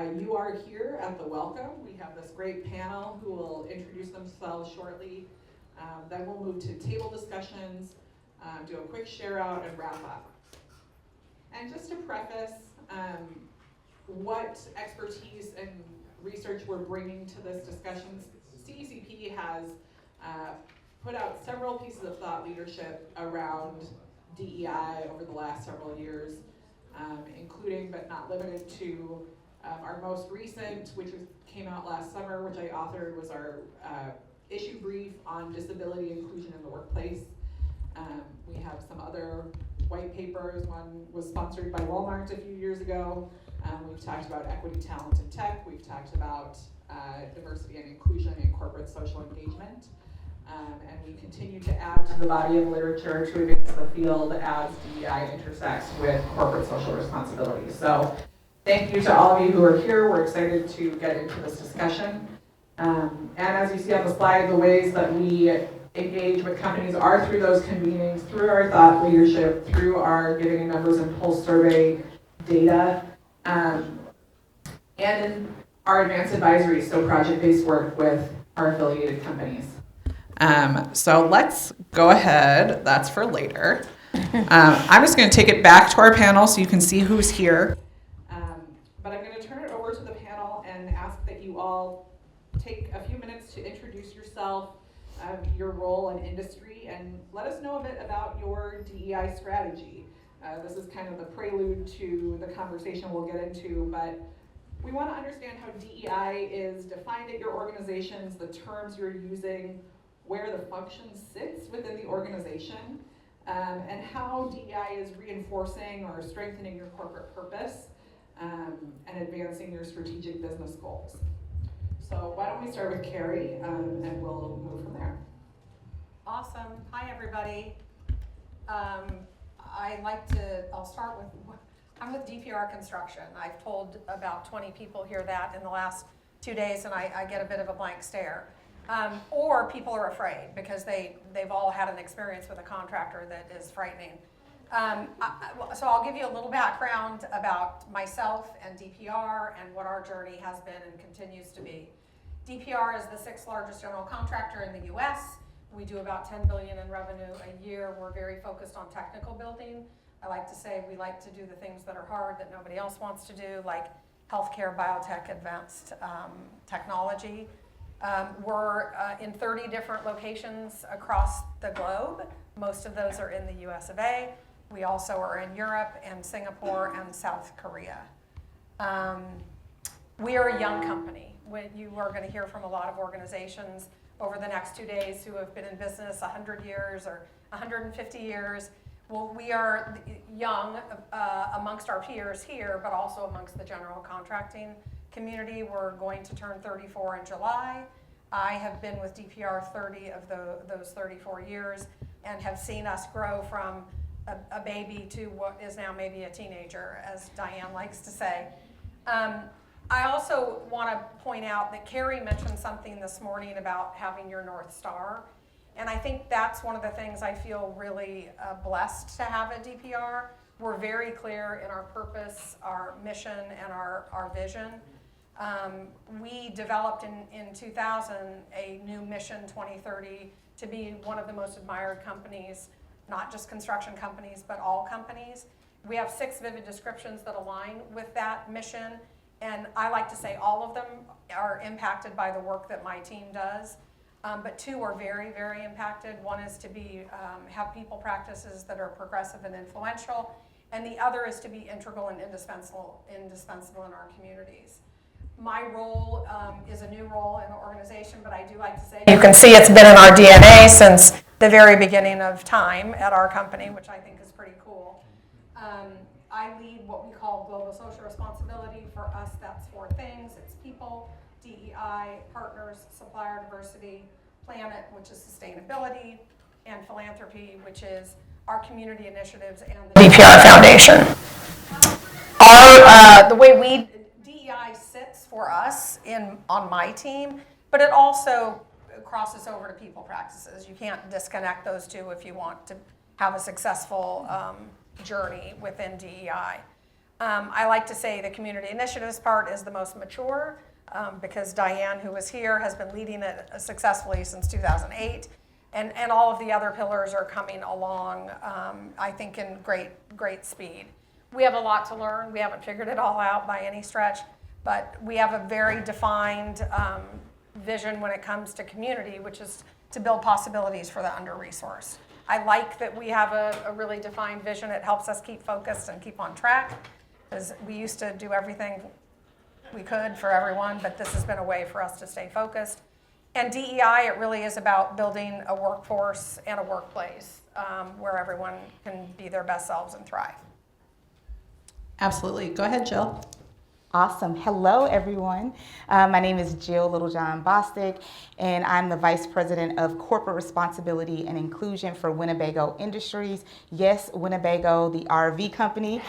You are here at the welcome. We have this great panel who will introduce themselves shortly. Then we'll move to table discussions, do a quick share out, and wrap up. And just to preface what expertise and research we're bringing to this discussion, CECP has put out several pieces of thought leadership around DEI over the last several years, including but not limited to our most recent, which came out last summer, which I authored, was our issue brief on disability inclusion in the workplace. We have some other white papers. One was sponsored by Walmart a few years ago. We've talked about equity, talent, and tech. We've talked about diversity and inclusion in corporate social engagement. And we continue to add to the body of literature to advance the field as DEI intersects with corporate social responsibility. So thank you to all of you who are here. We're excited to get into this discussion. And as you see on the slide, the ways that we engage with companies are through those convenings, through our thought leadership, through our Giving Numbers and Pulse survey data, and in our advanced advisory, so project-based work with our affiliated companies. So let's go ahead. That's for later. I'm just going to take it back to our panel so you can see who's here. But I'm going to turn it over to the panel and ask that you all take a few minutes to introduce yourself, your role in industry, and let us know a bit about your DEI strategy. This is kind of the prelude to the conversation we'll get into, but we want to understand how DEI is defined at your organizations, the terms you're using, where the function sits within the organization, and how DEI is reinforcing or strengthening your corporate purpose and advancing your strategic business goals. So why don't we start with Cari, and we'll move from there. Awesome. Hi, everybody. I'll start with, I'm with DPR Construction. I've told about 20 people here that in the last 2 days, and I get a bit of a blank stare. Or people are afraid because they've all had an experience with a contractor that is frightening. So I'll give you a little background about myself and DPR and what our journey has been and continues to be. DPR is the 6th largest general contractor in the US. We do about $10 billion in revenue a year. We're very focused on technical building. I like to say we like to do the things that are hard that nobody else wants to do, like healthcare, biotech, advanced technology. We're in 30 different locations across the globe. Most of those are in the US of A. We also are in Europe and Singapore and South Korea. We are a young company. You are going to hear from a lot of organizations over the next 2 days who have been in business 100 years or 150 years. Well, we are young amongst our peers here, but also amongst the general contracting community. We're going to turn 34 in July. I have been with DPR 30 of those 34 years and have seen us grow from a baby to what is now maybe a teenager, as Diane likes to say. I also want to point out that Cari mentioned something this morning about having your North Star. And I think that's one of the things I feel really blessed to have at DPR. We're very clear in our purpose, our mission, and our vision. We developed in 2000 a new mission 2030 to be one of the most admired companies, not just construction companies, but all companies. We have 6 vivid descriptions that align with that mission. And I like to say all of them are impacted by the work that my team does. But 2 are very, very impacted. One is to have people practices that are progressive and influential. And the other is to be integral and indispensable in our communities. My role is a new role in the organization, but I do like to say, you can see it's been in our DNA since the very beginning of time at our company, which I think is pretty cool. I lead what we call global social responsibility. For us, that's 4 things. It's people, DEI, partners, supplier diversity, planet, which is sustainability, and philanthropy, which is our community initiatives and the DPR Foundation. The way DEI sits for us on my team, but it also crosses over to people practices. You can't disconnect those 2 if you want to have a successful journey within DEI. I like to say the community initiatives part is the most mature because Diane, who was here, has been leading it successfully since 2008. And all of the other pillars are coming along, I think, in great speed. We have a lot to learn. We haven't figured it all out by any stretch, but we have a very defined vision when it comes to community, which is to build possibilities for the under-resourced. I like that we have a really defined vision. It helps us keep focused and keep on track, because we used to do everything we could for everyone, but this has been a way for us to stay focused. And DEI, it really is about building a workforce and a workplace where everyone can be their best selves and thrive. Absolutely. Go ahead, Jill. Awesome. Hello, everyone. My name is Jill Littlejohn Bostick, and I'm the Vice President of Corporate Responsibility and Inclusion for Winnebago Industries. Yes, Winnebago, the RV company,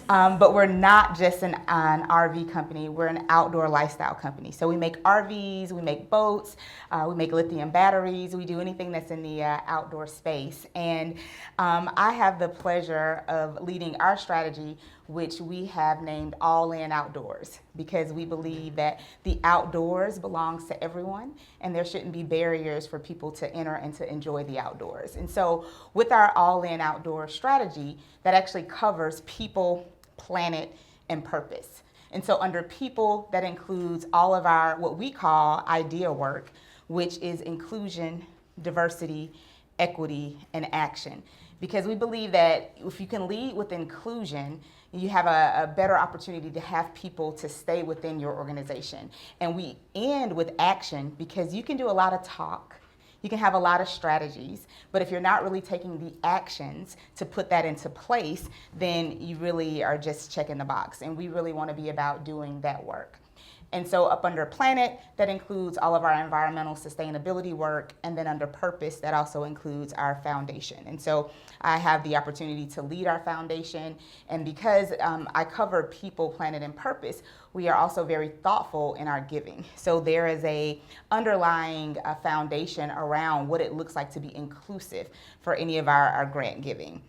but we're not just an RV company. We're an outdoor lifestyle company. So we make RVs, we make boats, we make lithium batteries, we do anything that's in the outdoor space. And I have the pleasure of leading our strategy, which we have named All In Outdoors, because we believe that the outdoors belongs to everyone and there shouldn't be barriers for people to enter and to enjoy the outdoors. And so with our All In Outdoors strategy, that actually covers people, planet, and purpose. And so under people, that includes all of our, what we call idea work, which is inclusion, diversity, equity, and action. Because we believe that if you can lead with inclusion, you have a better opportunity to have people to stay within your organization. And we end with action, because you can do a lot of talk, you can have a lot of strategies, but if you're not really taking the actions to put that into place, then you really are just checking the box. And we really want to be about doing that work. And so up under planet, that includes all of our environmental sustainability work, and then under purpose, that also includes our foundation. And so I have the opportunity to lead our foundation, and because I cover people, planet, and purpose, we are also very thoughtful in our giving. So there is a underlying foundation around what it looks like to be inclusive for any of our grant giving.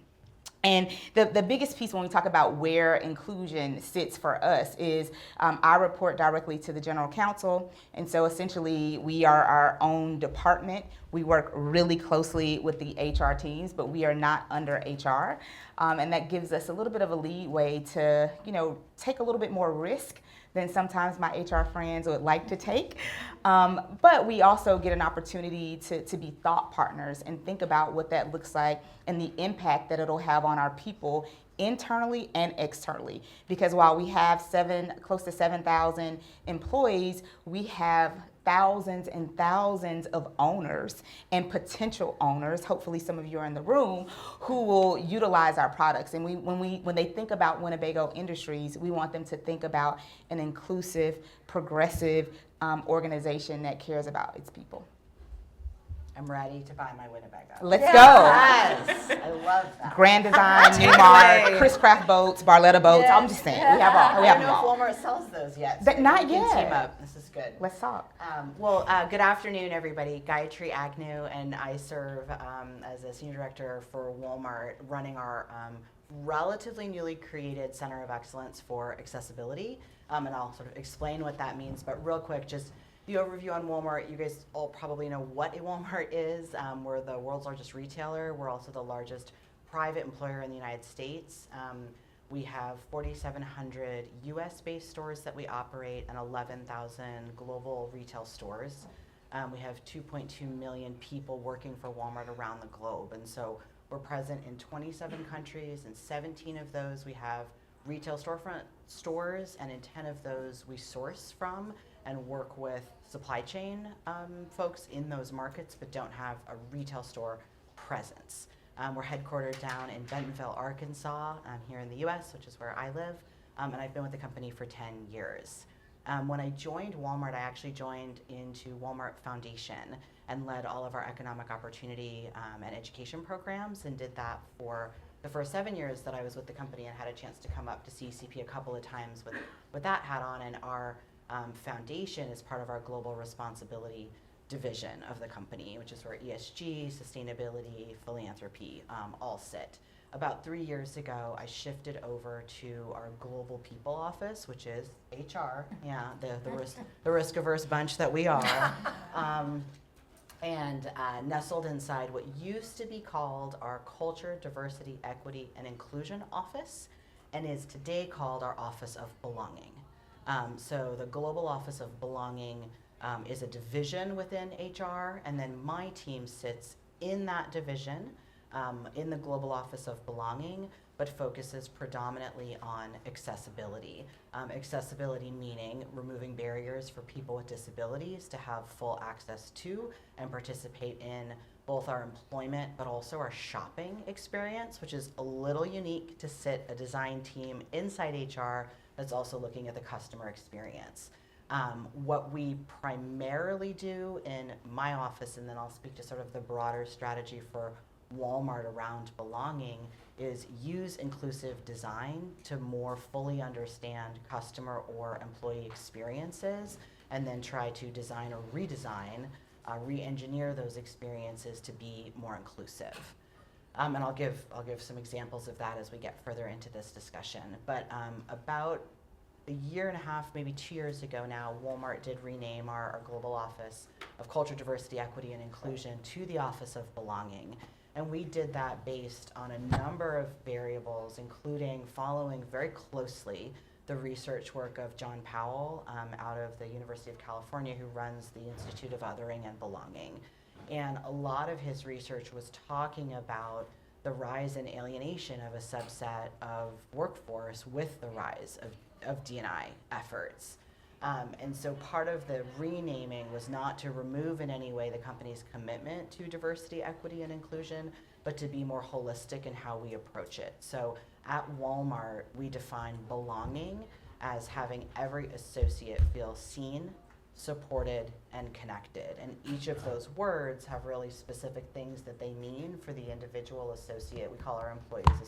And the biggest piece when we talk about where inclusion sits for us is I report directly to the general counsel. And so essentially we are our own department. We work really closely with the HR teams, but we are not under HR. And that gives us a little bit of a leeway to, take a little bit more risk than sometimes my HR friends would like to take. But we also get an opportunity to be thought partners and think about what that looks like and the impact that it'll have on our people internally and externally. Because while we have close to 7,000 employees, we have thousands and thousands of owners and potential owners, hopefully some of you are in the room, who will utilize our products. And when they think about Winnebago Industries, we want them to think about an inclusive, progressive organization that cares about its people. I'm ready to buy my Winnebago. Let's go. Yes, I love that. Grand Design, Newmar, Chris Craft boats, Barletta boats. Yes. I'm just saying, we have all. We I have don't them know all. if Walmart sells those yet. So Not we can yet. Team up. This is good. Let's talk. Good afternoon, everybody. Gayatri, Agnew, and I serve as a senior director for Walmart, running our relatively newly created Center of Excellence for Accessibility. And I'll sort of explain what that means. But real quick, just the overview on Walmart. You guys all probably know what a Walmart is. We're the world's largest retailer. We're also the largest private employer in the United States. We have 4,700 US-based stores that we operate and 11,000 global retail stores. We have 2.2 million people working for Walmart around the globe. And so we're present in 27 countries. In 17 of those, we have retail storefront stores, and in 10 of those, we source from and work with supply chain folks in those markets, but don't have a retail store presence. We're headquartered down in Bentonville, Arkansas, here in the US, which is where I live, and I've been with the company for 10 years. When I joined Walmart, I actually joined into Walmart Foundation and led all of our economic opportunity and education programs, and did that for the first 7 years that I was with the company, and had a chance to come up to CECP a couple of times with that hat on. And our foundation is part of our global responsibility division of the company, which is where ESG, sustainability, philanthropy all sit. about 3 years ago, I shifted over to our global people office, which is HR, yeah, the risk-averse bunch that we are, and nestled inside what used to be called our Culture, Diversity, Equity, and Inclusion Office, and is today called our Office of Belonging. So the Global Office of Belonging is a division within HR, and then my team sits in that division, in the Global Office of Belonging, but focuses predominantly on accessibility. Accessibility meaning removing barriers for people with disabilities to have full access to and participate in both our employment but also our shopping experience, which is a little unique to sit a design team inside HR that's also looking at the customer experience. What we primarily do in my office, and then I'll speak to sort of the broader strategy for Walmart around belonging, is use inclusive design to more fully understand customer or employee experiences, and then try to design or redesign, re-engineer those experiences to be more inclusive. And I'll give some examples of that as we get further into this discussion. But about a year and a half, maybe 2 years ago now, Walmart did rename our global office of Culture, Diversity, Equity, and Inclusion to the Office of Belonging. And we did that based on a number of variables, including following very closely the research work of John Powell out of the University of California, who runs the Institute of Othering and Belonging. And a lot of his research was talking about the rise in alienation of a subset of workforce with the rise of D&I efforts. And so part of the renaming was not to remove in any way the company's commitment to diversity, equity, and inclusion, but to be more holistic in how we approach it. So at Walmart, we define belonging as having every associate feel seen, supported, and connected. And each of those words have really specific things that they mean for the individual associate. We call our employees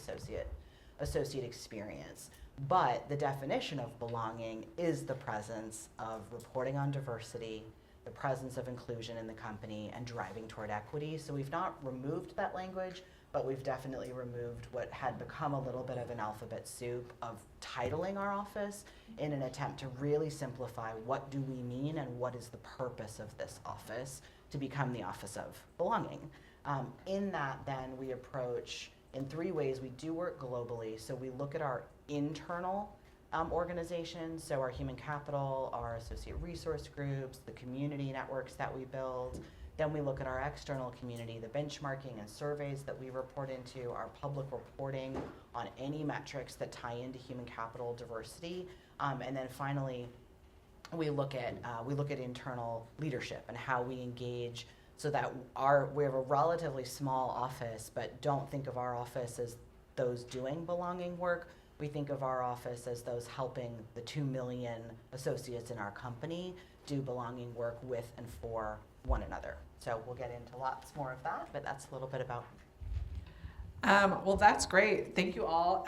associate experience. But the definition of belonging is the presence of reporting on diversity, the presence of inclusion in the company, and driving toward equity. So we've not removed that language, but we've definitely removed what had become a little bit of an alphabet soup of titling our office in an attempt to really simplify what do we mean and what is the purpose of this office to become the Office of Belonging. In that, then, we approach in 3 ways. We do work globally, so we look at our internal organizations, so our human capital, our associate resource groups, the community networks that we build. Then we look at our external community, the benchmarking and surveys that we report into, our public reporting on any metrics that tie into human capital diversity, and then finally, we look at internal leadership and how we engage, so that we have a relatively small office, but don't think of our office as those doing belonging work. We think of our office as those helping the 2 million associates in our company do belonging work with and for one another. So we'll get into lots more of that, but that's a little bit about. Well, that's great. Thank you all.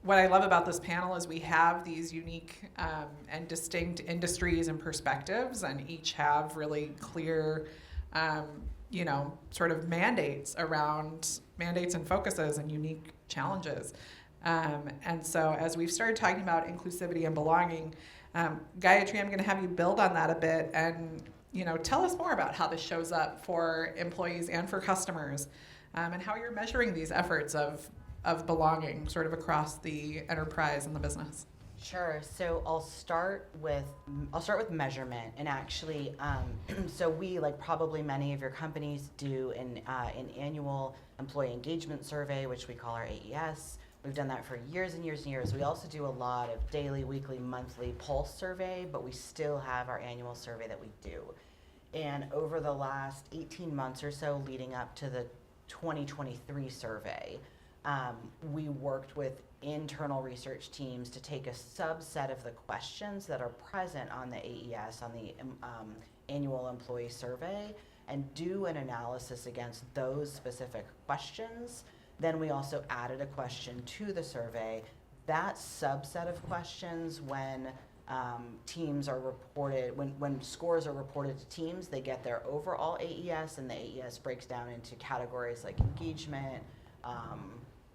What I love about this panel is we have these unique and distinct industries and perspectives, and each have really clear, sort of mandates and focuses and unique challenges. And so as we've started talking about inclusivity and belonging, Gayatri, I'm going to have you build on that a bit and tell us more about how this shows up for employees and for customers, and how you're measuring these efforts of belonging sort of across the enterprise and the business. Sure. So I'll start with measurement, and actually, so we, like probably many of your companies, do an annual employee engagement survey, which we call our AES. We've done that for years and years and years. We also do a lot of daily, weekly, monthly pulse survey, but we still have our annual survey that we do. And over the last 18 months or so leading up to the 2023 survey, we worked with internal research teams to take a subset of the questions that are present on the AES, on the annual employee survey, and do an analysis against those specific questions. Then we also added a question to the survey. That subset of questions, when teams are reported, when scores are reported to teams, they get their overall AES, and the AES breaks down into categories like engagement,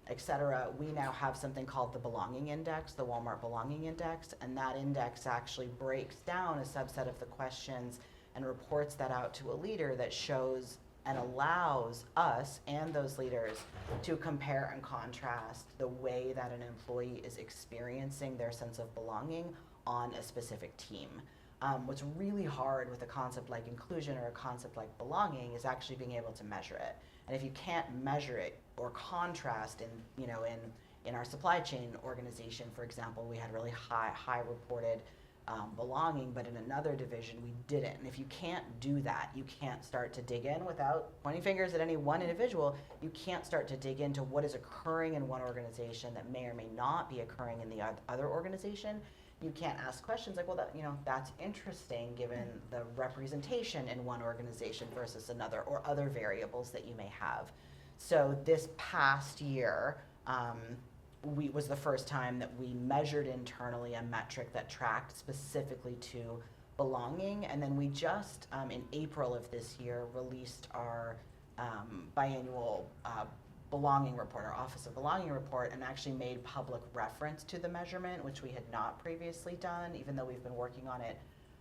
et cetera, we now have something called the Belonging Index, the Walmart Belonging Index, and that index actually breaks down a subset of the questions and reports that out to a leader that shows and allows us and those leaders to compare and contrast the way that an employee is experiencing their sense of belonging on a specific team. What's really hard with a concept like inclusion or a concept like belonging is actually being able to measure it. And if you can't measure it or contrast in our supply chain organization, for example, we had really high reported belonging, but in another division we didn't. And if you can't do that, you can't start to dig in without pointing fingers at any one individual. You can't start to dig into what is occurring in one organization that may or may not be occurring in the other organization. You can't ask questions like, well, that's interesting given the representation in one organization versus another, or other variables that you may have. So this past year, was the first time that we measured internally a metric that tracked specifically to belonging. And then we just, in April of this year, released our biannual belonging report, our Office of Belonging report, and actually made public reference to the measurement, which we had not previously done, even though we've been working on it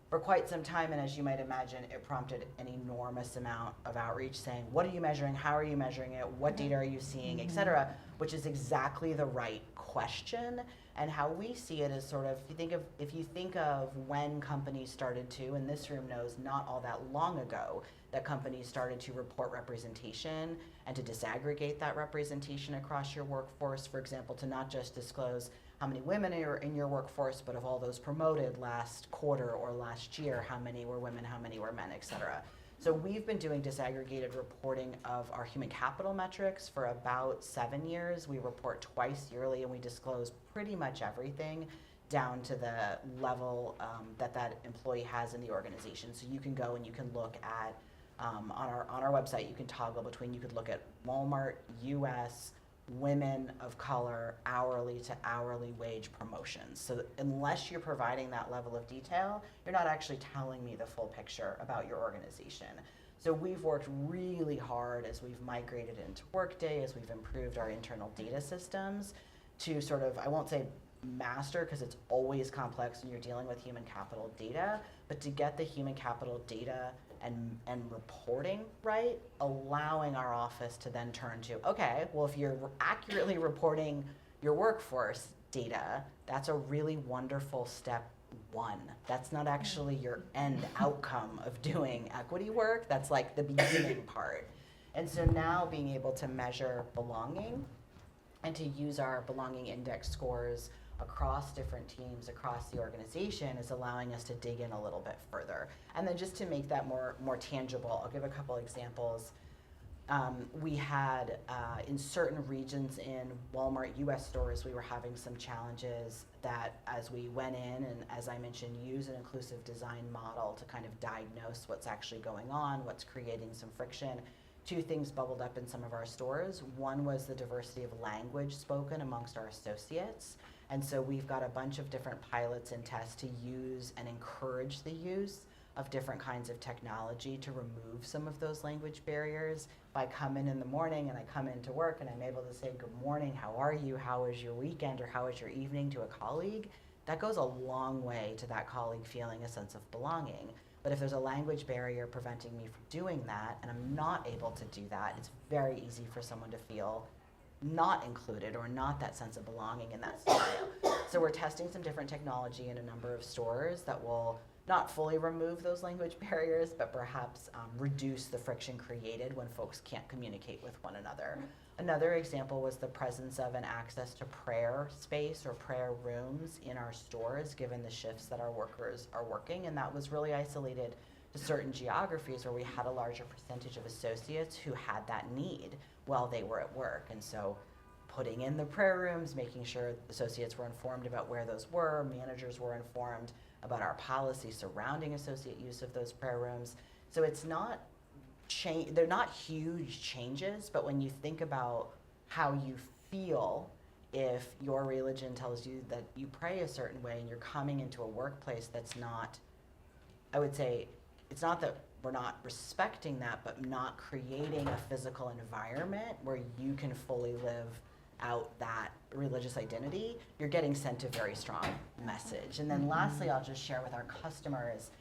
for quite some time. And as you might imagine, it prompted an enormous amount of outreach saying, what are you measuring? How are you measuring it? What data are you seeing, et cetera, which is exactly the right question. And how we see it is sort of, if you think of when companies started to, and this room knows not all that long ago, that companies started to report representation and to disaggregate that representation across your workforce, for example, to not just disclose how many women are in your workforce, but of all those promoted last quarter or last year, how many were women, how many were men, et cetera. So we've been doing disaggregated reporting of our human capital metrics for about 7 years. We report twice yearly, and we disclose pretty much everything down to the level that employee has in the organization. So you can go and you can look at, on our website, you can toggle between, you could look at Walmart US, women of color, hourly to hourly wage promotions. So unless you're providing that level of detail, you're not actually telling me the full picture about your organization. So we've worked really hard as we've migrated into Workday, as we've improved our internal data systems to sort of, I won't say master, because it's always complex when you're dealing with human capital data, but to get the human capital data and reporting right, allowing our office to then turn to, okay, well, if you're accurately reporting your workforce data, that's a really wonderful step one. That's not actually your end outcome of doing equity work. That's like the beginning part. And so now being able to measure belonging and to use our belonging index scores across different teams, across the organization, is allowing us to dig in a little bit further. And then just to make that more tangible, I'll give a couple examples. We had, in certain regions in Walmart US stores, we were having some challenges that as we went in and, as I mentioned, use an inclusive design model to kind of diagnose what's actually going on, what's creating some friction. Two things bubbled up in some of our stores. One was the diversity of language spoken amongst our associates. And so we've got a bunch of different pilots and tests to use and encourage the use of different kinds of technology to remove some of those language barriers. If I come in the morning and I come into work and I'm able to say, good morning, how are you, how was your weekend, or how was your evening to a colleague, that goes a long way to that colleague feeling a sense of belonging. But if there's a language barrier preventing me from doing that, and I'm not able to do that, it's very easy for someone to feel not included or not that sense of belonging in that scenario. So we're testing some different technology in a number of stores that will not fully remove those language barriers, but perhaps reduce the friction created when folks can't communicate with one another. Another example was the presence of an access to prayer space or prayer rooms in our stores, given the shifts that our workers are working, and that was really isolated to certain geographies where we had a larger percentage of associates who had that need while they were at work. And so putting in the prayer rooms, making sure associates were informed about where those were, managers were informed about our policy surrounding associate use of those prayer rooms. So it's not they're not huge changes, but when you think about how you feel if your religion tells you that you pray a certain way and you're coming into a workplace that's not, I would say, it's not that we're not respecting that, but not creating a physical environment where you can fully live out that religious identity, you're getting sent a very strong message. And then lastly, I'll just share with our customers,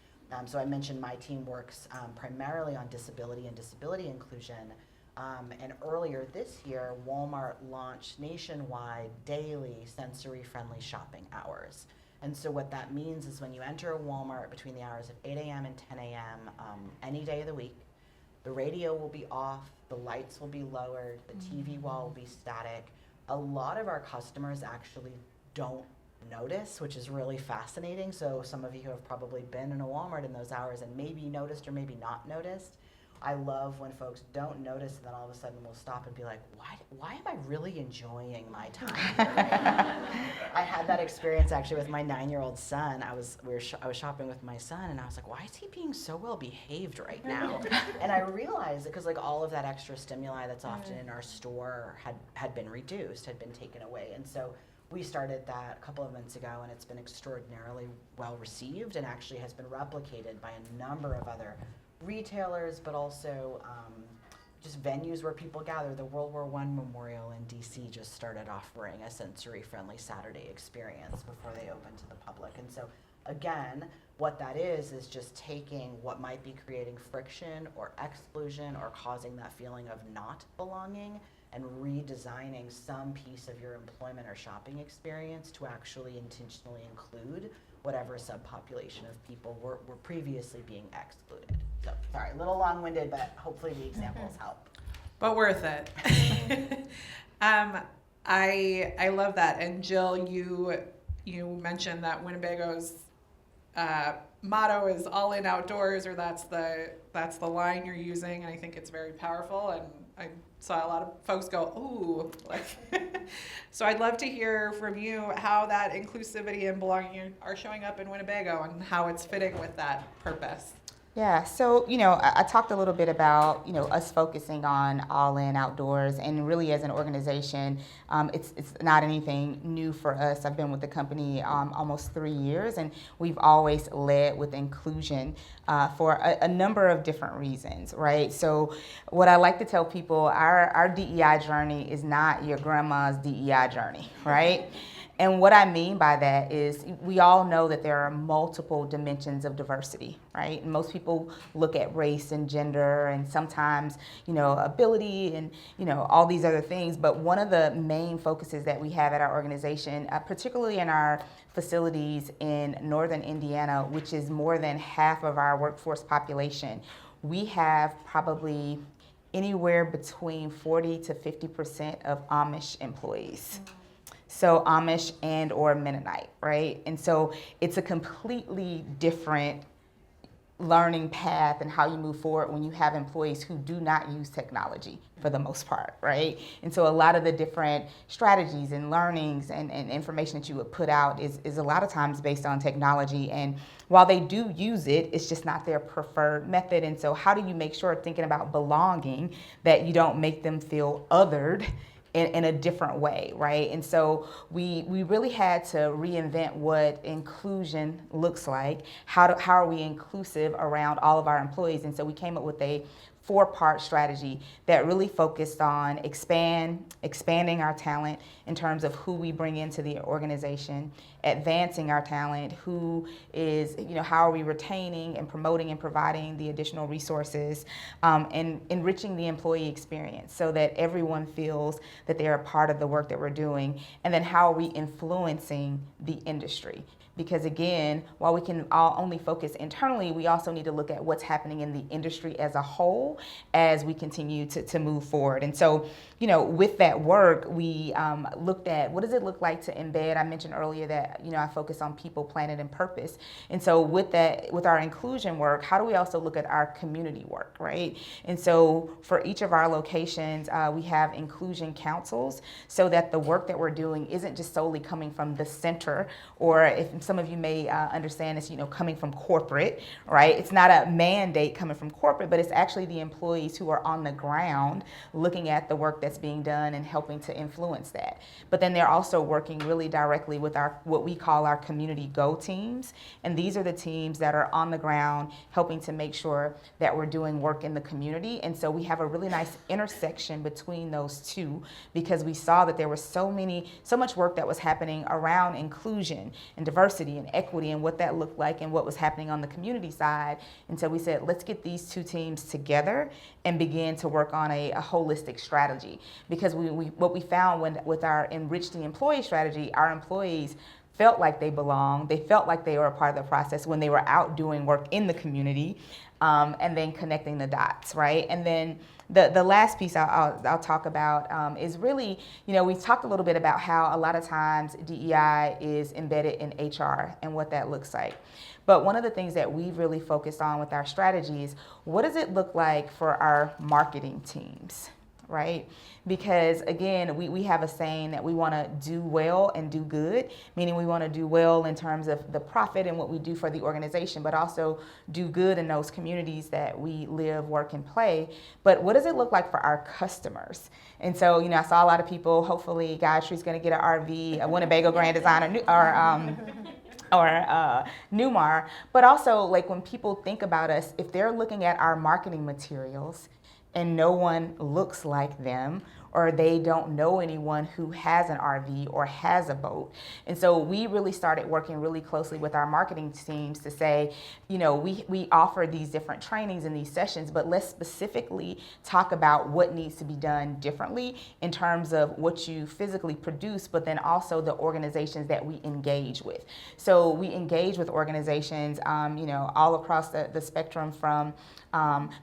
so I mentioned my team works primarily on disability and disability inclusion. And earlier this year, Walmart launched nationwide daily sensory-friendly shopping hours. And so what that means is when you enter a Walmart between the hours of 8 a.m. and 10 a.m. Any day of the week, the radio will be off, the lights will be lowered, the TV wall will be static. A lot of our customers actually don't notice, which is really fascinating. So some of you have probably been in a Walmart in those hours and maybe noticed or maybe not noticed. I love when folks don't notice and then all of a sudden we'll stop and be like, why am I really enjoying my time here? I had that experience actually with my 9-year-old son. I was shopping with my son and I was like, why is he being so well behaved right now? And I realized that because like all of that extra stimuli that's often in our store had been reduced, had been taken away. And so we started that a couple of months ago and it's been extraordinarily well received and actually has been replicated by a number of other retailers, but also just venues where people gather. The World War I Memorial in DC just started offering a sensory-friendly Saturday experience before they opened to the public. And so again, what that is just taking what might be creating friction or exclusion or causing that feeling of not belonging and redesigning some piece of your employment or shopping experience to actually intentionally include whatever subpopulation of people were previously being excluded. So, sorry, a little long-winded, but hopefully the examples help. But worth it. I love that. And Jill, you mentioned that Winnebago's motto is all in outdoors, or that's the line you're using, and I think it's very powerful. And I saw a lot of folks go, ooh, like. So I'd love to hear from you how that inclusivity and belonging are showing up in Winnebago and how it's fitting with that purpose. Yeah, so, I talked a little bit about, us focusing on all in outdoors, and really as an organization, it's not anything new for us. I've been with the company almost 3 years, and we've always led with inclusion for a number of different reasons, right? So what I like to tell people, our DEI journey is not your grandma's DEI journey, right? And what I mean by that is we all know that there are multiple dimensions of diversity, right? And most people look at race and gender and sometimes, ability and, all these other things. But one of the main focuses that we have at our organization, particularly in our facilities in northern Indiana, which is more than half of our workforce population, we have probably anywhere between 40 to 50% of Amish employees. So Amish and or Mennonite, right? And so it's a completely different learning path and how you move forward when you have employees who do not use technology for the most part, right? And so a lot of the different strategies and learnings and information that you would put out is a lot of times based on technology. And while they do use it, it's just not their preferred method. And so how do you make sure, thinking about belonging, that you don't make them feel othered in a different way, right? And so we really had to reinvent what inclusion looks like. How are we inclusive around all of our employees? And so we came up with a 4-part strategy that really focused on expanding our talent in terms of who we bring into the organization, advancing our talent, how are we retaining and promoting and providing the additional resources, and enriching the employee experience so that everyone feels that they're a part of the work that we're doing, and then how are we influencing the industry. Because again, while we can all only focus internally, we also need to look at what's happening in the industry as a whole as we continue to move forward. And so, with that work, we looked at what does it look like to embed. I mentioned earlier that, I focus on people, planet, and purpose. And so with our inclusion work, how do we also look at our community work, right? And so for each of our locations, we have inclusion councils so that the work that we're doing isn't just solely coming from the center, or if some of you may understand this, coming from corporate, right? It's not a mandate coming from corporate, but it's actually the employees who are on the ground looking at the work that's being done and helping to influence that. But then they're also working really directly with what we call our community go teams. And these are the teams that are on the ground helping to make sure that we're doing work in the community. And so we have a really nice intersection between those two, because we saw that there was so much work that was happening around inclusion and diversity and equity and what that looked like and what was happening on the community side. And so we said, let's get these two teams together and begin to work on a holistic strategy. Because what we found with our Enrich the Employee strategy, our employees felt like they belonged. They felt like they were a part of the process when they were out doing work in the community, and then connecting the dots, right? And then the last piece I'll talk about is really, we talked a little bit about how a lot of times DEI is embedded in HR and what that looks like. But one of the things that we've really focused on with our strategy is, what does it look like for our marketing teams, right? Because again, we have a saying that we want to do well and do good, meaning we want to do well in terms of the profit and what we do for the organization, but also do good in those communities that we live, work, and play. But what does it look like for our customers? And so, I saw a lot of people, hopefully Gayatri's going to get an RV, a Winnebago Grand Design, or Newmar. But also, like, when people think about us, if they're looking at our marketing materials and no one looks like them, or they don't know anyone who has an RV or has a boat. And so we really started working really closely with our marketing teams to say, we offer these different trainings and these sessions, but let's specifically talk about what needs to be done differently in terms of what you physically produce, but then also the organizations that we engage with. So we engage with organizations, all across the spectrum, from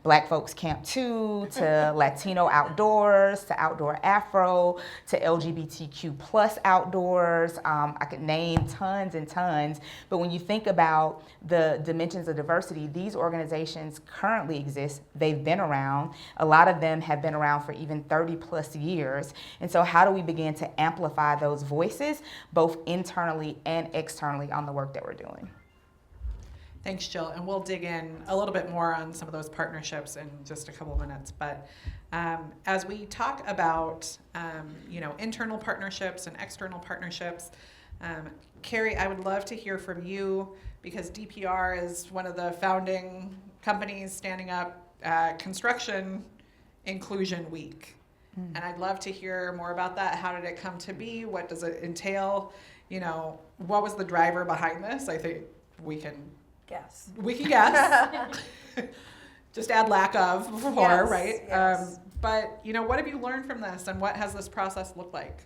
Black Folks Camp 2 to Latino Outdoors to Outdoor Afro to LGBTQ plus outdoors. I could name tons and tons, but when you think about the dimensions of diversity, these organizations currently exist. They've been around. A lot of them have been around for even 30 plus years. And so how do we begin to amplify those voices, both internally and externally, on the work that we're doing? Thanks, Jill. And we'll dig in a little bit more on some of those partnerships in just a couple of minutes. But as we talk about, internal partnerships and external partnerships, Cari, I would love to hear from you, because DPR is one of the founding companies standing up Construction Inclusion Week. And I'd love to hear more about that. How did it come to be? What does it entail? What was the driver behind this? I think we can guess. Just add lack of before, Yes, right? yes. But what have you learned from this, and what has this process looked like?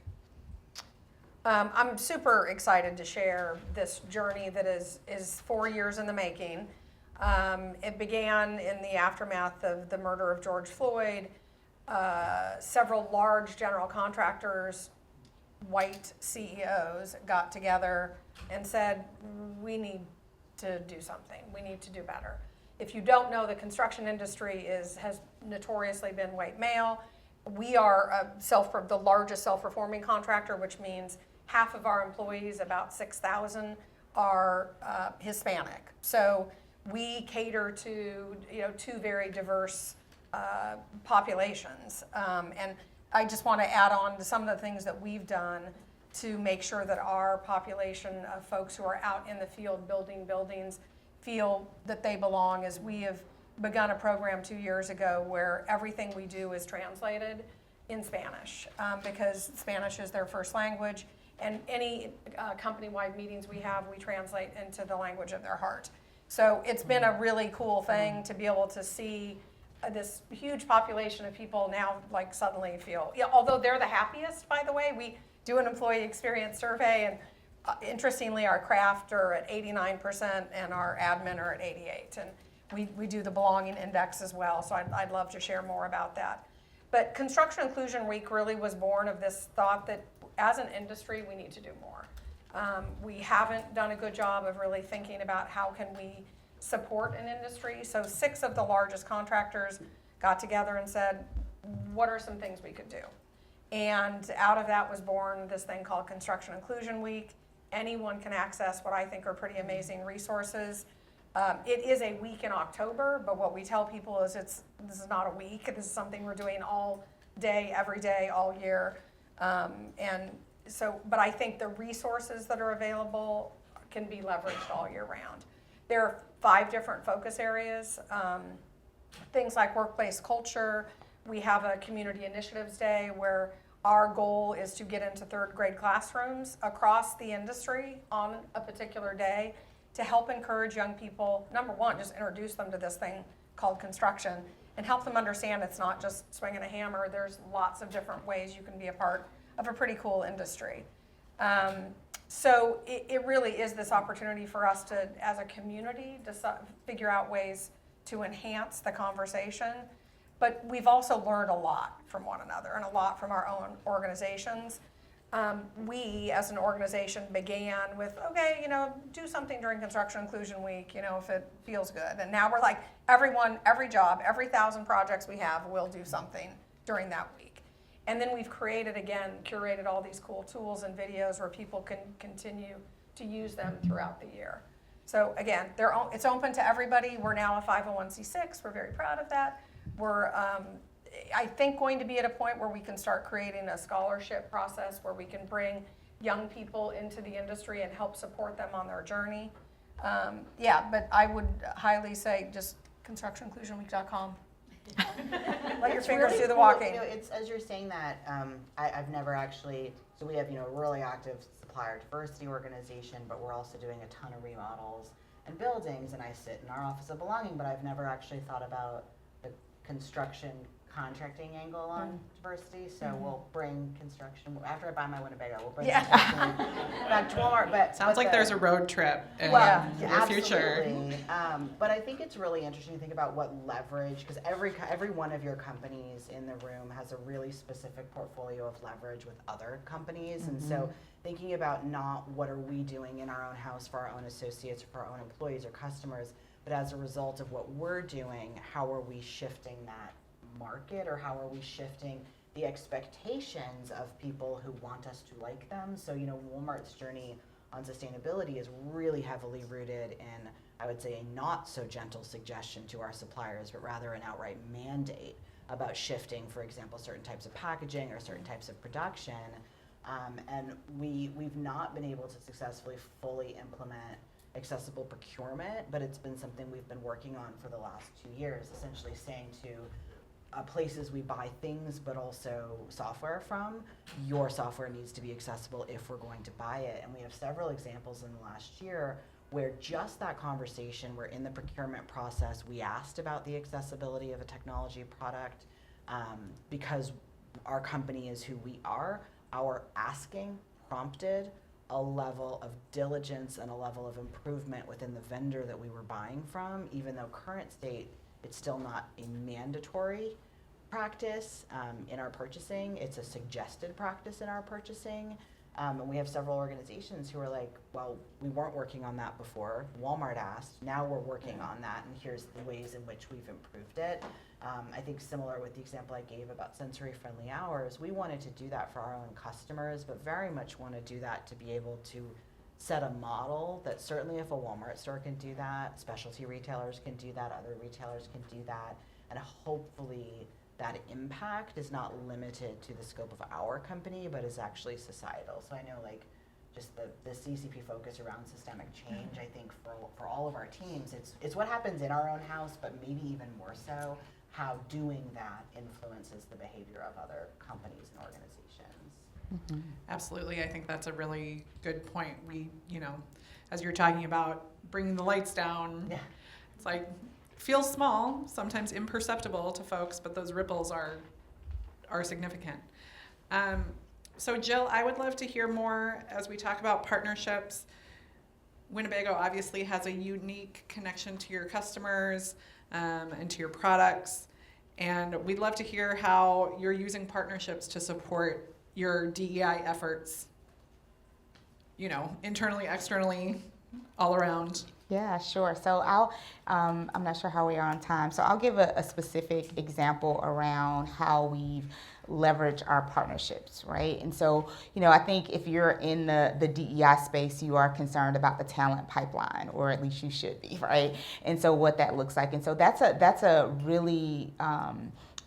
I'm super excited to share this journey that is 4 years in the making. It began in the aftermath of the murder of George Floyd. Several large general contractors, white CEOs, got together and said, we need to do something. We need to do better. If you don't know, the construction industry has notoriously been white male. We are the largest self-performing contractor, which means half of our employees, about 6,000, are Hispanic. So we cater to two very diverse populations. And I just want to add on to some of the things that we've done to make sure that our population of folks who are out in the field building buildings feel that they belong, as we have begun a program 2 years ago where everything we do is translated in Spanish, because Spanish is their first language, and any company-wide meetings we have, we translate into the language of their heart. So it's been a really cool thing to be able to see this huge population of people now suddenly feel, although they're the happiest, by the way. We do an employee experience survey, and interestingly, our craft are at 89% and our admin are at 88%. And we do the belonging index as well, so I'd love to share more about that. But Construction Inclusion Week really was born of this thought that as an industry, we need to do more. We haven't done a good job of really thinking about how can we support an industry. So 6 of the largest contractors got together and said, what are some things we could do? And out of that was born this thing called Construction Inclusion Week. anyone can access what I think are pretty amazing resources. It is a week in October, but what we tell people is this is not a week. This is something we're doing all day, every day, all year. But I think the resources that are available can be leveraged all year round. There are 5 different focus areas. Things like workplace culture. We have a community initiatives day where our goal is to get into 3rd grade classrooms across the industry on a particular day to help encourage young people, number one, just introduce them to this thing called construction and help them understand it's not just swinging a hammer. There's lots of different ways you can be a part of a pretty cool industry. So it really is this opportunity for us to, as a community, figure out ways to enhance the conversation. But we've also learned a lot from one another and a lot from our own organizations. We, as an organization, began with, okay, do something during Construction Inclusion Week, if it feels good. And now we're like, everyone, every job, every 1,000 projects we have, will do something during that week. And then we've curated all these cool tools and videos where people can continue to use them throughout the year. So again, it's open to everybody. We're now a 501c6. We're very proud of that. We're, I think, going to be at a point where we can start creating a scholarship process where we can bring young people into the industry and help support them on their journey. But I would highly say just constructioninclusionweek.com. Let your fingers really do the cool. walking. It's as you're saying that, I've never actually, so we have, a really active supplier diversity organization, but we're also doing a ton of remodels and buildings, and I sit in our office of belonging, but I've never actually thought about the construction contracting angle on diversity, so we'll bring construction, after I buy my Winnebago, we'll bring construction back to Walmart. But Sounds like there's a road trip in your future. Absolutely. But I think it's really interesting to think about what leverage, because every one of your companies in the room has a really specific portfolio of leverage with other companies, and so thinking about not what are we doing in our own house for our own associates or for our own employees or customers, but as a result of what we're doing, how are we shifting that market, or how are we shifting the expectations of people who want us to like them? So, Walmart's journey on sustainability is really heavily rooted in, I would say, a not so gentle suggestion to our suppliers, but rather an outright mandate about shifting, for example, certain types of packaging or certain types of production. And we've not been able to successfully fully implement accessible procurement, but it's been something we've been working on for the last 2 years, essentially saying to places we buy things but also software from, your software needs to be accessible if we're going to buy it. And we have several examples in the last year where just that conversation, where in the procurement process we asked about the accessibility of a technology product, because our company is who we are, our asking prompted a level of diligence and a level of improvement within the vendor that we were buying from, even though current state, it's still not a mandatory practice in our purchasing. It's a suggested practice in our purchasing. And we have several organizations who are like, well, we weren't working on that before. Walmart asked, now we're working on that, and here's the ways in which we've improved it. I think similar with the example I gave about sensory-friendly hours, we wanted to do that for our own customers, but very much want to do that to be able to set a model that certainly if a Walmart store can do that, specialty retailers can do that, other retailers can do that, and hopefully that impact is not limited to the scope of our company, but is actually societal. So I know just the CECP focus around systemic change, I think for all of our teams, it's what happens in our own house, but maybe even more so, how doing that influences the behavior of other companies and organizations. Absolutely. I think that's a really good point. We, as you're talking about bringing the lights down, it's like, feels small, sometimes imperceptible to folks, but those ripples are significant. So Jill, I would love to hear more as we talk about partnerships. Winnebago obviously has a unique connection to your customers and to your products, and we'd love to hear how you're using partnerships to support your DEI efforts, internally, externally, all around. Yeah, sure. So I'm not sure how we are on time. So I'll give a specific example around how we've leveraged our partnerships, right? And so, I think if you're in the DEI space, you are concerned about the talent pipeline, or at least you should be, right? And so what that looks like. And so that's a really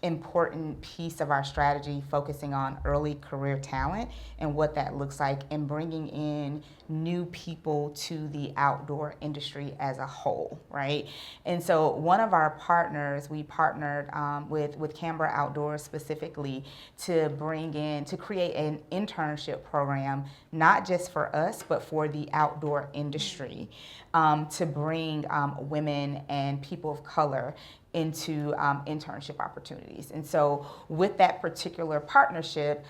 important piece of our strategy, focusing on early career talent and what that looks like, and bringing in new people to the outdoor industry as a whole, right? And so one of our partners, we partnered with Canberra Outdoors specifically to create an internship program, not just for us, but for the outdoor industry, to bring women and people of color into internship opportunities. And so with that particular partnership,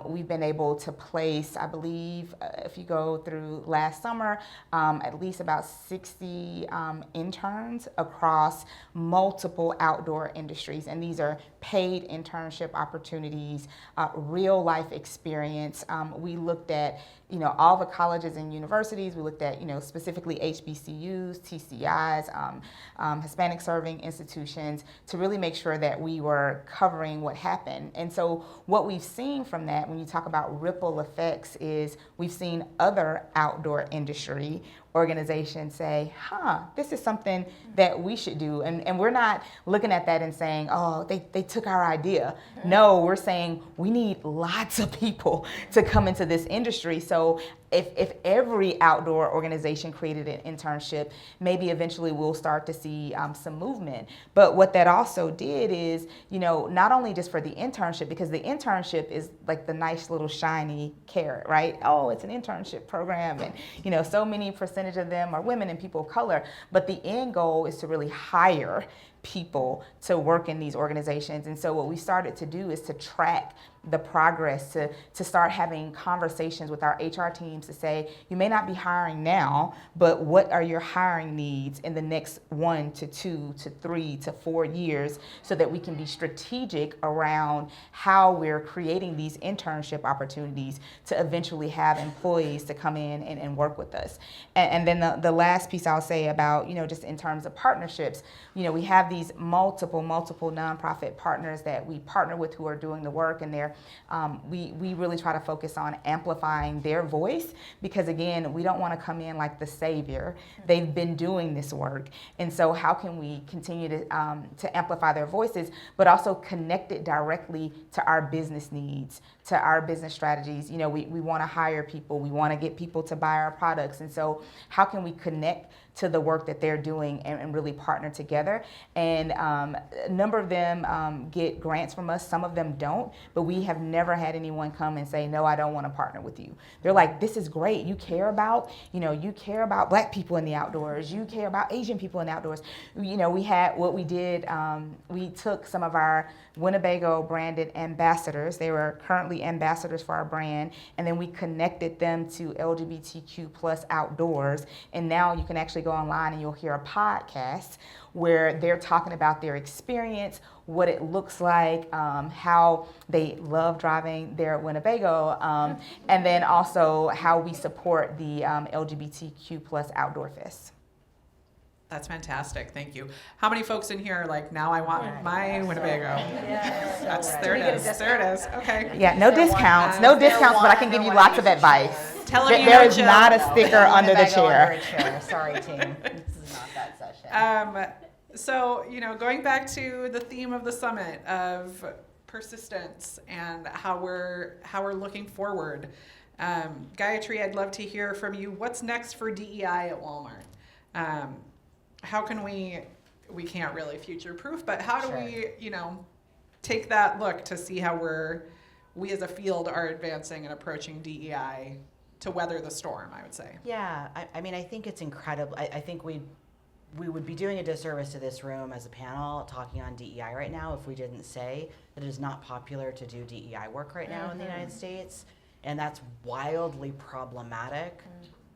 we've been able to place, I believe, if you go through last summer, at least about 60 interns across multiple outdoor industries. And these are paid internship opportunities, real life experience. We looked at all the colleges and universities. We looked at, specifically HBCUs, TCIs, Hispanic serving institutions, to really make sure that we were covering what happened. And so what we've seen from that, when you talk about ripple effects, is we've seen other outdoor industry organizations say, this is something that we should do. And we're not looking at that and saying, oh, they took our idea. No, we're saying we need lots of people to come into this industry. So if every outdoor organization created an internship, maybe eventually we'll start to see some movement. But what that also did is, not only just for the internship, because the internship is like the nice little shiny carrot, right? Oh, it's an internship program, and so many percentage of them are women and people of color. But the end goal is to really hire people to work in these organizations. And so what we started to do is to track the progress, to start having conversations with our HR teams to say, you may not be hiring now, but what are your hiring needs in the next 1 to 2 to 3 to 4 years, so that we can be strategic around how we're creating these internship opportunities to eventually have employees to come in and work with us. And then the last piece I'll say about, just in terms of partnerships, we have these multiple nonprofit partners that we partner with who are doing the work, and we really try to focus on amplifying their voice, because again, we don't want to come in like the savior. They've been doing this work, and so how can we continue to amplify their voices, but also connect it directly to our business needs, to our business strategies. We want to hire people, we want to get people to buy our products, and so how can we connect to the work that they're doing and really partner together? And a number of them get grants from us, some of them don't, but we have never had anyone come and say, no, I don't want to partner with you. They're like, this is great. You care about Black people in the outdoors. You care about Asian people in the outdoors. We took some of our Winnebago branded ambassadors. They were currently ambassadors for our brand, and then we connected them to LGBTQ plus outdoors. And now you can actually go online and you'll hear a podcast where they're talking about their experience, what it looks like, how they love driving their Winnebago, and then also how we support the LGBTQ plus Outdoor Fest. That's fantastic. Thank you. How many folks in here are like, now I want my Winnebago? There it is. There it is. Okay. Yeah, no discounts, but I can give you lots of advice. Tell them There is not a sticker under the chair. Sorry, team. This is not that session. So, going back to the theme of the summit of persistence and how we're looking forward. Gayatri, I'd love to hear from you. What's next for DEI at Walmart? How can we can't really future-proof, but how do we, take that look to see how we as a field are advancing and approaching DEI to weather the storm, I would say. Yeah, I mean, I think it's incredible. I think we would be doing a disservice to this room as a panel talking on DEI right now if we didn't say that it is not popular to do DEI work right now in the United States, and that's wildly problematic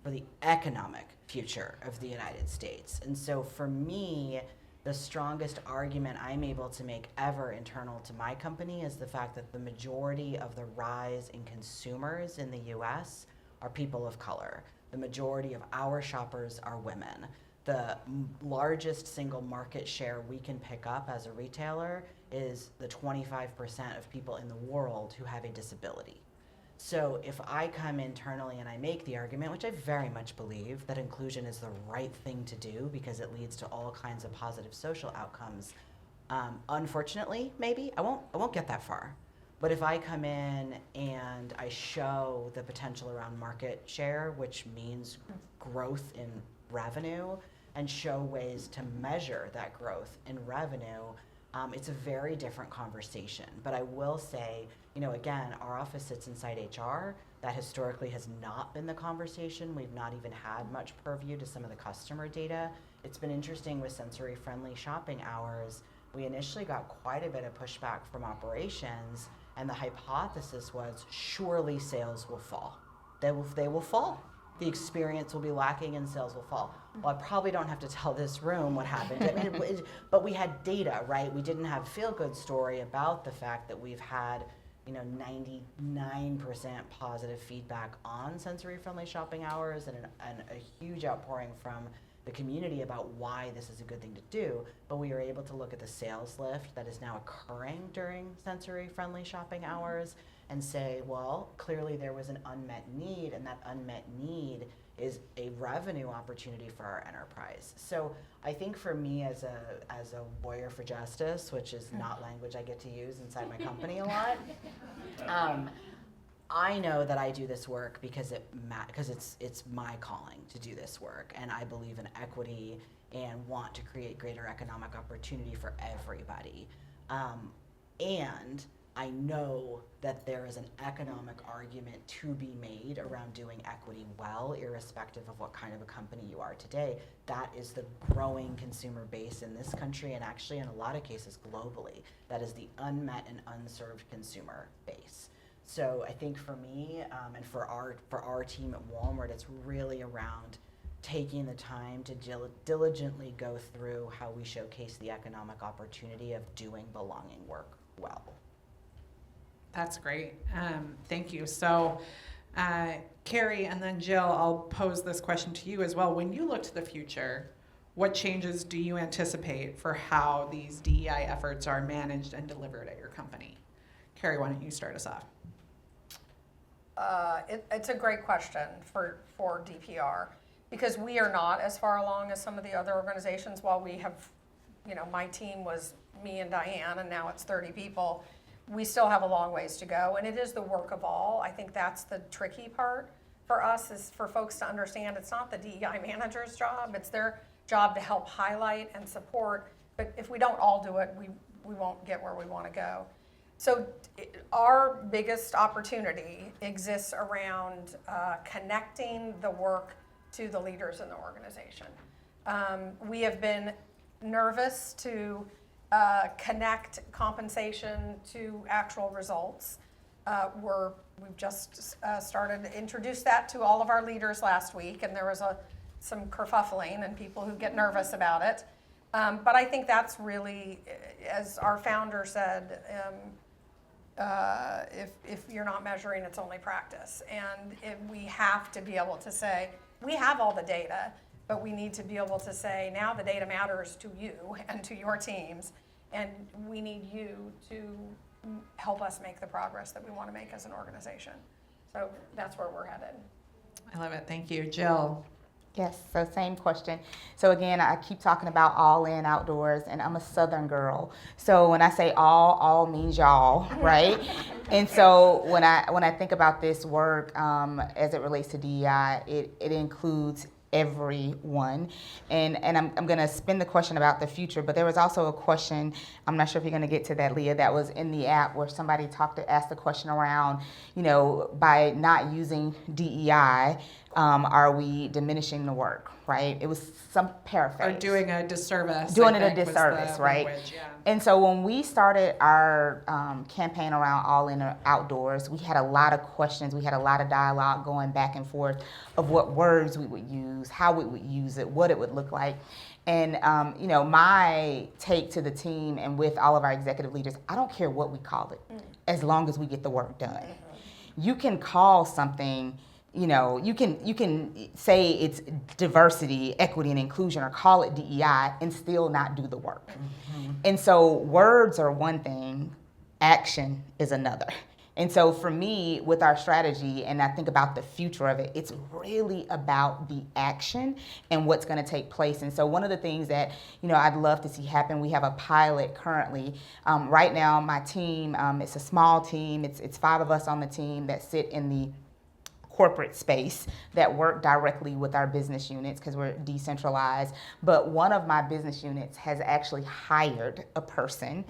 for the economic future of the United States. And so for me, the strongest argument I'm able to make ever internal to my company is the fact that the majority of the rise in consumers in the US are people of color. The majority of our shoppers are women. largest single market share we can pick up as a retailer is the 25% of people in the world who have a disability. So if I come internally and I make the argument, which I very much believe, that inclusion is the right thing to do because it leads to all kinds of positive social outcomes, unfortunately, maybe, I won't get that far. But if I come in and I show the potential around market share, which means growth in revenue, and show ways to measure that growth in revenue, it's a very different conversation. But I will say, again, our office sits inside HR. That historically has not been the conversation. We've not even had much purview to some of the customer data. It's been interesting with sensory-friendly shopping hours. We initially got quite a bit of pushback from operations, and the hypothesis was surely sales will fall. They will fall. The experience will be lacking and sales will fall. Well, I probably don't have to tell this room what happened. I mean, but we had data, right? We didn't have feel-good story about the fact that we've had 99% positive feedback on sensory-friendly shopping hours and a huge outpouring from the community about why this is a good thing to do. But we were able to look at the sales lift that is now occurring during sensory-friendly shopping hours and say, well, clearly there was an unmet need, and that unmet need is a revenue opportunity for our enterprise. So I think for me as a lawyer for justice, which is not language I get to use inside my company a lot, I know that I do this work because it's my calling to do this work, and I believe in equity and want to create greater economic opportunity for everybody. And I know that there is an economic argument to be made around doing equity well, irrespective of what kind of a company you are today. That is the growing consumer base in this country, and actually in a lot of cases globally. That is the unmet and unserved consumer base. So I think for me and for our team at Walmart, it's really around taking the time to diligently go through how we showcase the economic opportunity of doing belonging work well. That's great. Thank you. So, Cari and then Jill, I'll pose this question to you as well. When you look to the future, what changes do you anticipate for how these DEI efforts are managed and delivered at your company? Cari, why don't you start us off? It's a great question for DPR, because we are not as far along as some of the other organizations. While we have, my team was me and Diane, and now it's 30 people. We still have a long ways to go, and it is the work of all. I think that's the tricky part for us, is for folks to understand it's not the DEI manager's job, it's their job to help highlight and support, but if we don't all do it, we won't get where we want to go. So our biggest opportunity exists around connecting the work to the leaders in the organization. We have been nervous to connect compensation to actual results. We've just started to introduce that to all of our leaders last week, and there was some kerfuffling and people who get nervous about it. But I think that's really, as our founder said, if you're not measuring, it's only practice. And we have to be able to say, we have all the data, but we need to be able to say, now the data matters to you and to your teams, and we need you to help us make the progress that we want to make as an organization. So that's where we're headed. I love it. Thank you. Jill. Yes, so same question. So again, I keep talking about all in outdoors, and I'm a Southern girl. So when I say all means y'all, right? And so when I think about this work as it relates to DEI, it includes everyone. And I'm going to spin the question about the future, but there was also a question, I'm not sure if you're going to get to that, Leah, that was in the app where somebody asked the question around, by not using DEI, are we diminishing the work, right? It was some paraphrase. Or doing a disservice. Doing it a disservice, right? Language, yeah. And so when we started our campaign around All In Outdoors, we had a lot of questions. We had a lot of dialogue going back and forth of what words we would use, how we would use it, what it would look like. And, my take to the team and with all of our executive leaders, I don't care what we call it, as long as we get the work done. You can call something you can say it's diversity, equity, and inclusion, or call it DEI and still not do the work. And so words are one thing, action is another. And so for me, with our strategy, and I think about the future of it, it's really about the action and what's going to take place. And so one of the things that, I'd love to see happen, we have a pilot currently. Right now, my team, it's a small team. It's 5 of us on the team that sit in the corporate space that work directly with our business units because we're decentralized. But one of my business units has actually hired a person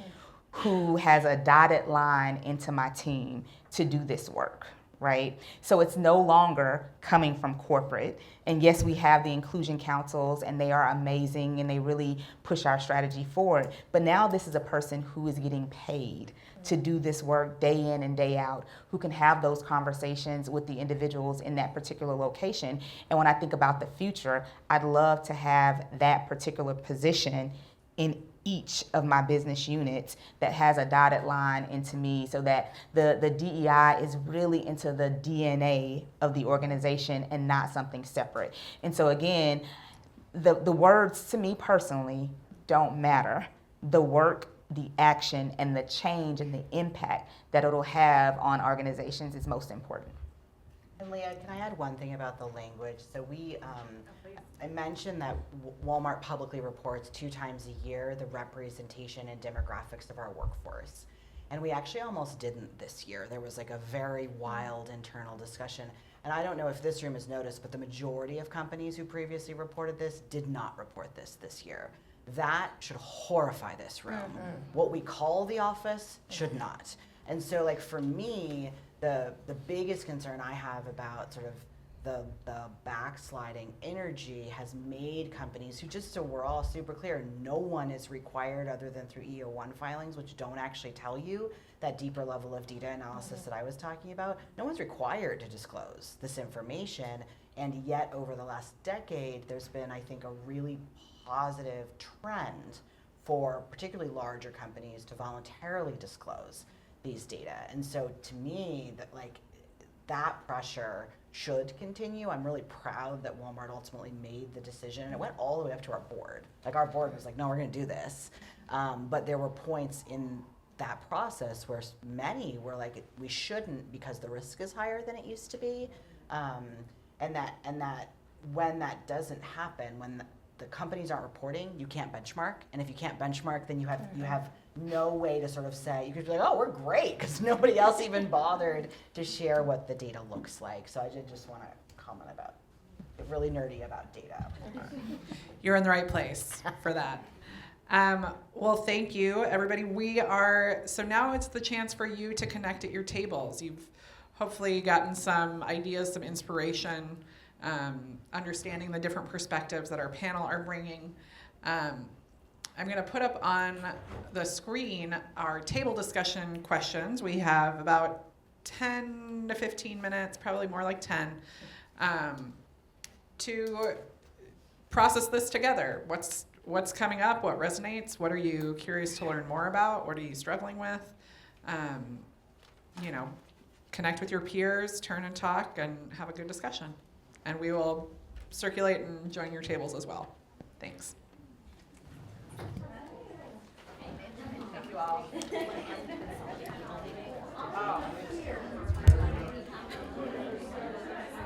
who has a dotted line into my team to do this work, right? So it's no longer coming from corporate. And yes, we have the inclusion councils and they are amazing and they really push our strategy forward. But now this is a person who is getting paid to do this work day in and day out, who can have those conversations with the individuals in that particular location. And when I think about the future, I'd love to have that particular position in each of my business units that has a dotted line into me so that the DEI is really into the DNA of the organization and not something separate. And so again, the words to me personally don't matter. The work, the action, and the change and the impact that it'll have on organizations is most important. And Leah, can I add one thing about the language? So I mentioned that Walmart publicly reports 2 times a year the representation and demographics of our workforce. And we actually almost didn't this year. There was like a very wild internal discussion. And I don't know if this room has noticed, but the majority of companies who previously reported this did not report this year. That should horrify this room. What we call the office should not. And so like for me, the biggest concern I have about sort of the backsliding energy has made companies who, just so we're all super clear, no one is required other than through EO1 filings, which don't actually tell you that deeper level of data analysis that I was talking about. No one's required to disclose this information, and yet over the last decade, there's been, I think, a really positive trend for particularly larger companies to voluntarily disclose these data. And so to me, that pressure should continue. I'm really proud that Walmart ultimately made the decision, and it went all the way up to our board. Like our board was like, no, we're gonna do this. But there were points in that process where many were like, we shouldn't because the risk is higher than it used to be. And that when that doesn't happen, when the companies aren't reporting, you can't benchmark. And if you can't benchmark, then you have no way to sort of say, you could be like, oh, we're great, because nobody else even bothered to share what the data looks like. So I did just want to comment about, really nerdy about data. You're in the right place for that. Well, thank you, everybody. So now it's the chance for you to connect at your tables. You've hopefully gotten some ideas, some inspiration, understanding the different perspectives that our panel are bringing. I'm going to put up on the screen our table discussion questions. We have about 10 to 15 minutes, probably more like 10, to process this together. What's coming up? What resonates? What are you curious to learn more about? What are you struggling with? Connect with your peers, turn and talk, and have a good discussion. And we will circulate and join your tables as well. Thanks. Thank you all.